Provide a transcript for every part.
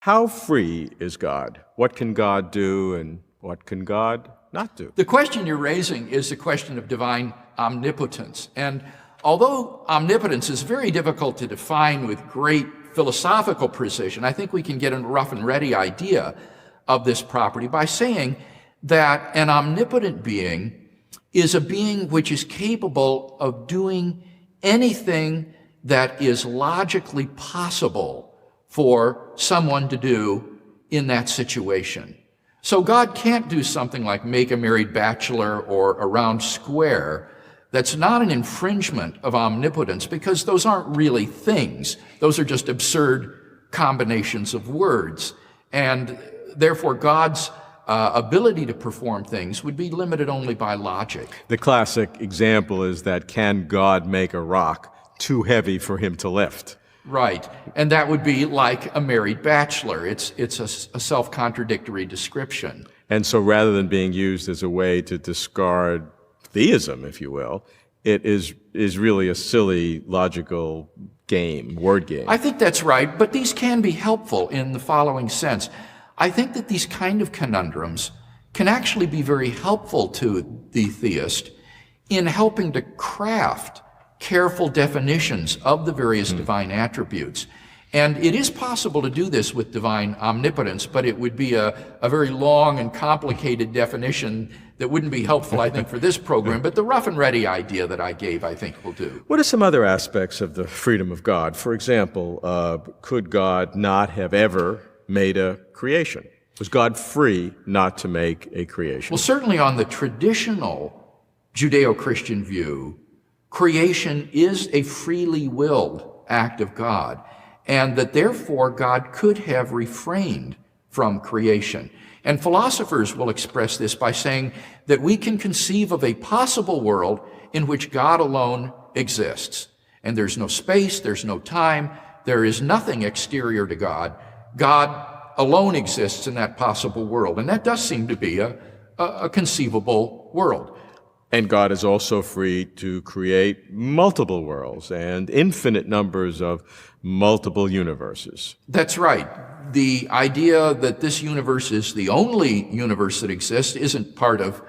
How free is God? What can God do and what can God not do? The question you're raising is the question of divine omnipotence. And although omnipotence is very difficult to define with great philosophical precision, I think we can get a rough and ready idea of this property by saying that an omnipotent being is a being which is capable of doing anything that is logically possible for someone to do in that situation. So God can't do something like make a married bachelor or a round square. That's not an infringement of omnipotence, because those aren't really things. Those are just absurd combinations of words. And therefore, God's ability to perform things would be limited only by logic. The classic example is that, can God make a rock too heavy for him to lift? Right, and that would be like a married bachelor. It's a self-contradictory description. And so rather than being used as a way to discard theism, if you will, it is really a silly logical game, word game. I think that's right, but these can be helpful in the following sense. I think that these kind of conundrums can actually be very helpful to the theist in helping to craft careful definitions of the various divine attributes. And it is possible to do this with divine omnipotence, but it would be a very long and complicated definition that wouldn't be helpful, I think, for this program. But the rough and ready idea that I gave, I think, will do. What are some other aspects of the freedom of God? For example, could God not have ever made a creation? Was God free not to make a creation? Well, certainly on the traditional Judeo-Christian view, creation is a freely willed act of God, and that therefore God could have refrained from creation. And philosophers will express this by saying that we can conceive of a possible world in which God alone exists. And there's no space, there's no time, there is nothing exterior to God. God alone exists in that possible world. And that does seem to be a conceivable world. And God is also free to create multiple worlds and infinite numbers of multiple universes. That's right. The idea that this universe is the only universe that exists isn't part of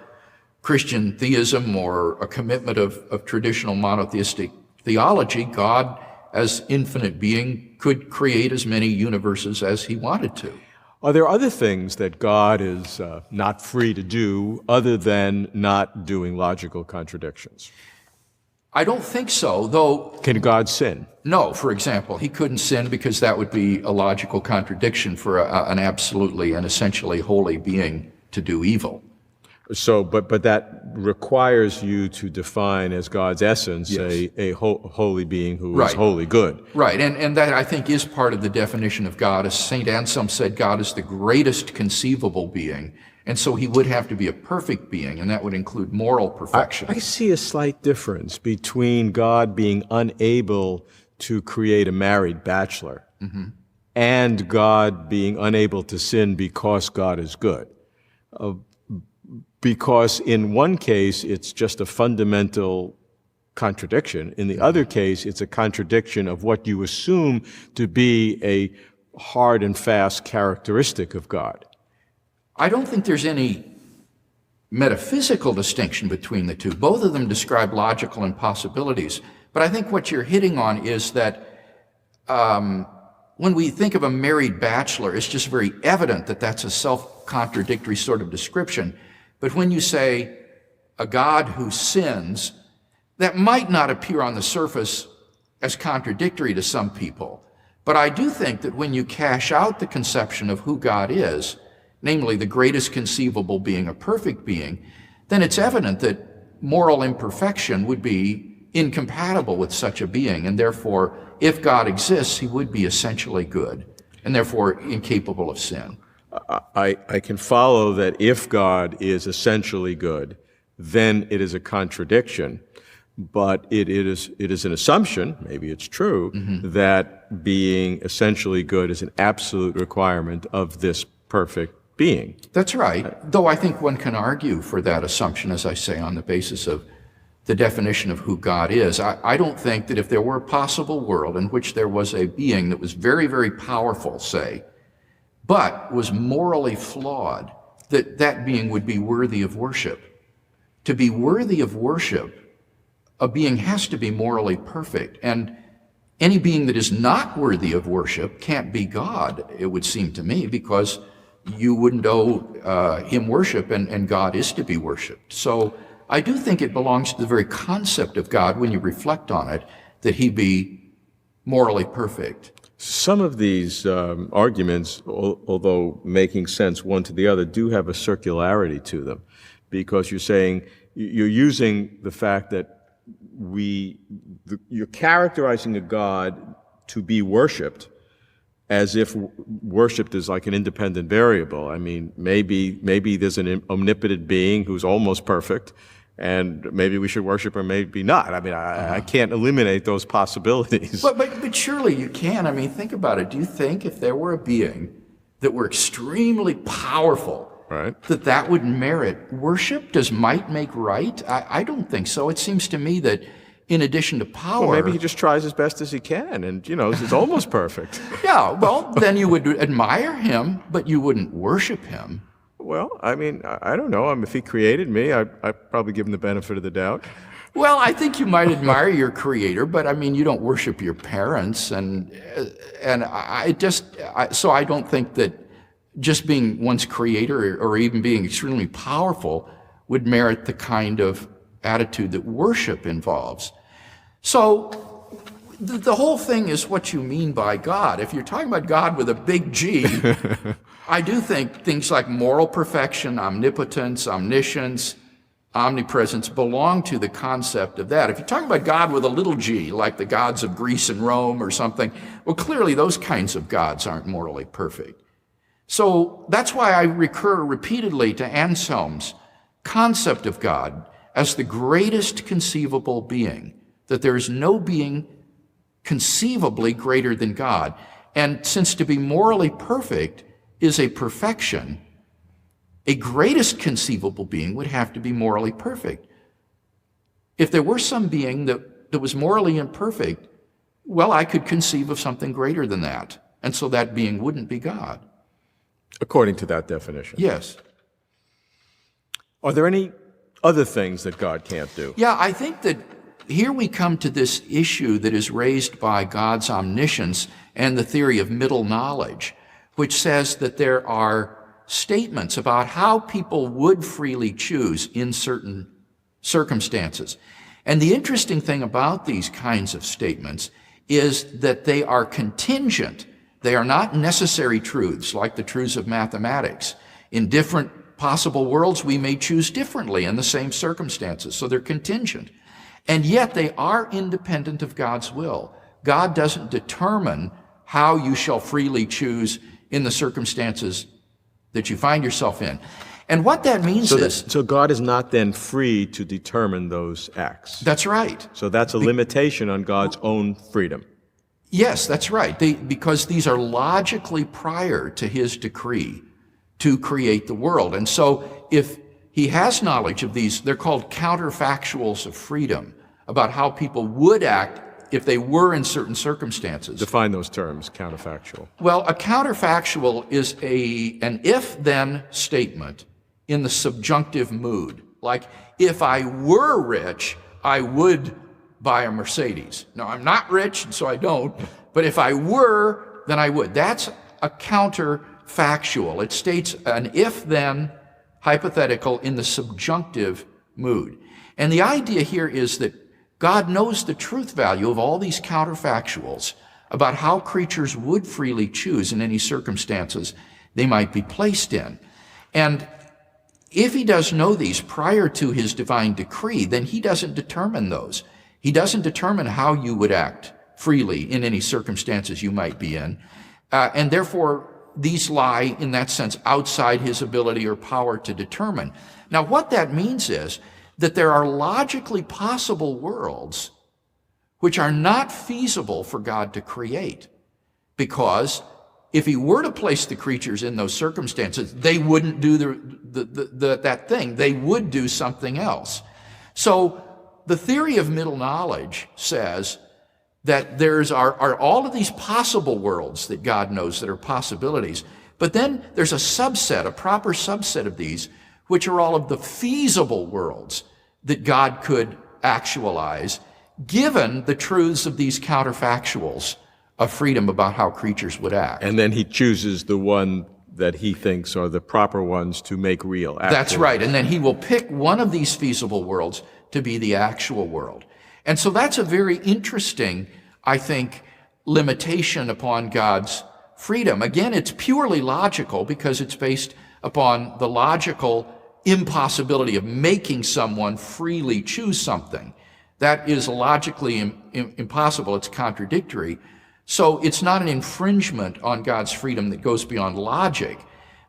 Christian theism or a commitment of traditional monotheistic theology. God, as infinite being, could create as many universes as he wanted to. Are there other things that God is not free to do other than not doing logical contradictions? I don't think so, though. Can God sin? No, for example, he couldn't sin because that would be a logical contradiction for an absolutely and essentially holy being to do evil. So, but that requires you to define as God's essence Yes. a holy being who Right. is wholly good. Right, and that I think is part of the definition of God. As St. Anselm said, God is the greatest conceivable being, and so he would have to be a perfect being, and that would include moral perfection. I see a slight difference between God being unable to create a married bachelor and God being unable to sin because God is good. Because in one case, it's just a fundamental contradiction. In the other case, it's a contradiction of what you assume to be a hard and fast characteristic of God. I don't think there's any metaphysical distinction between the two. Both of them describe logical impossibilities. But I think what you're hitting on is that when we think of a married bachelor, it's just very evident that that's a self-contradictory sort of description. But when you say a God who sins, that might not appear on the surface as contradictory to some people. But I do think that when you cash out the conception of who God is, namely the greatest conceivable being, a perfect being, then it's evident that moral imperfection would be incompatible with such a being, and therefore, if God exists, he would be essentially good, and therefore incapable of sin. I can follow that if God is essentially good, then it is a contradiction. But it is an assumption, maybe it's true, that being essentially good is an absolute requirement of this perfect being. That's right, though I think one can argue for that assumption, as I say, on the basis of the definition of who God is. I don't think that if there were a possible world in which there was a being that was very, very powerful, say, but was morally flawed, that being would be worthy of worship. To be worthy of worship, a being has to be morally perfect. And any being that is not worthy of worship can't be God, it would seem to me, because you wouldn't owe him worship, and God is to be worshiped. So I do think it belongs to the very concept of God, when you reflect on it, that he be morally perfect. Some of these arguments, although making sense one to the other, do have a circularity to them, because you're using the fact that you're characterizing a God to be worshipped as if worshipped is like an independent variable. I mean, maybe there's an omnipotent being who's almost perfect, and maybe we should worship or maybe not. I mean, I can't eliminate those possibilities. But surely you can. I mean, think about it. Do you think if there were a being that were extremely powerful, right, that would merit worship? Does might make right? I don't think so. It seems to me that in addition to power... Well, maybe he just tries as best as he can, and, it's almost perfect. Yeah, well, then you would admire him, but you wouldn't worship him. Well, I mean, I don't know. If he created me, I'd probably give him the benefit of the doubt. Well, I think you might admire your creator, but I mean, you don't worship your parents, and so I don't think that just being one's creator or even being extremely powerful would merit the kind of attitude that worship involves. So the whole thing is what you mean by God. If you're talking about God with a big G, I do think things like moral perfection, omnipotence, omniscience, omnipresence belong to the concept of that. If you're talking about God with a little g, like the gods of Greece and Rome or something, well, clearly those kinds of gods aren't morally perfect. So that's why I recur repeatedly to Anselm's concept of God as the greatest conceivable being, that there is no being conceivably greater than God. And since to be morally perfect is a perfection, a greatest conceivable being would have to be morally perfect. If there were some being that was morally imperfect, well, I could conceive of something greater than that. And so that being wouldn't be God. According to that definition. Yes. Are there any other things that God can't do? Yeah, I think that here we come to this issue that is raised by God's omniscience and the theory of middle knowledge, which says that there are statements about how people would freely choose in certain circumstances. And the interesting thing about these kinds of statements is that they are contingent. They are not necessary truths like the truths of mathematics. In different possible worlds, we may choose differently in the same circumstances, so they're contingent. And yet they are independent of God's will. God doesn't determine how you shall freely choose in the circumstances that you find yourself in. And what that means So God is not then free to determine those acts. That's right. So that's a limitation on God's own freedom. Yes, that's right. Because these are logically prior to his decree to create the world. And so if he has knowledge of these, they're called counterfactuals of freedom, about how people would act if they were in certain circumstances. Define those terms, counterfactual. Well, a counterfactual is an if-then statement in the subjunctive mood. Like, if I were rich, I would buy a Mercedes. No, I'm not rich, and so I don't. But if I were, then I would. That's a counterfactual. It states an if-then hypothetical in the subjunctive mood. And the idea here is that God knows the truth value of all these counterfactuals about how creatures would freely choose in any circumstances they might be placed in. And if he does know these prior to his divine decree, then he doesn't determine those. He doesn't determine how you would act freely in any circumstances you might be in. And therefore, these lie, in that sense, outside his ability or power to determine. Now, what that means is that there are logically possible worlds which are not feasible for God to create, because if he were to place the creatures in those circumstances, they wouldn't do that thing. They would do something else. So the theory of middle knowledge says that are all of these possible worlds that God knows that are possibilities, But then there's a subset, a proper subset of these, which are all of the feasible worlds that God could actualize, given the truths of these counterfactuals of freedom about how creatures would act. And then he chooses the one that he thinks are the proper ones to make real. That's right. And then he will pick one of these feasible worlds to be the actual world. And so that's a very interesting, I think, limitation upon God's freedom. Again, it's purely logical because it's based upon the logical impossibility of making someone freely choose something. That is logically impossible. It's contradictory. So it's not an infringement on God's freedom that goes beyond logic,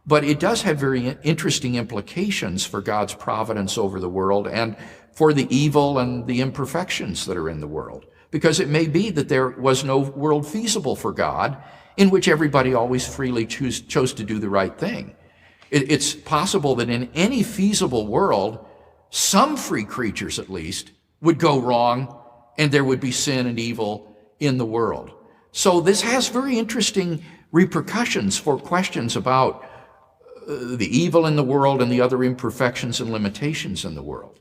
but it does have very interesting implications for God's providence over the world and for the evil and the imperfections that are in the world. Because it may be that there was no world feasible for God in which everybody always freely chose to do the right thing. It's possible that in any feasible world, some free creatures at least would go wrong and there would be sin and evil in the world. So this has very interesting repercussions for questions about the evil in the world and the other imperfections and limitations in the world.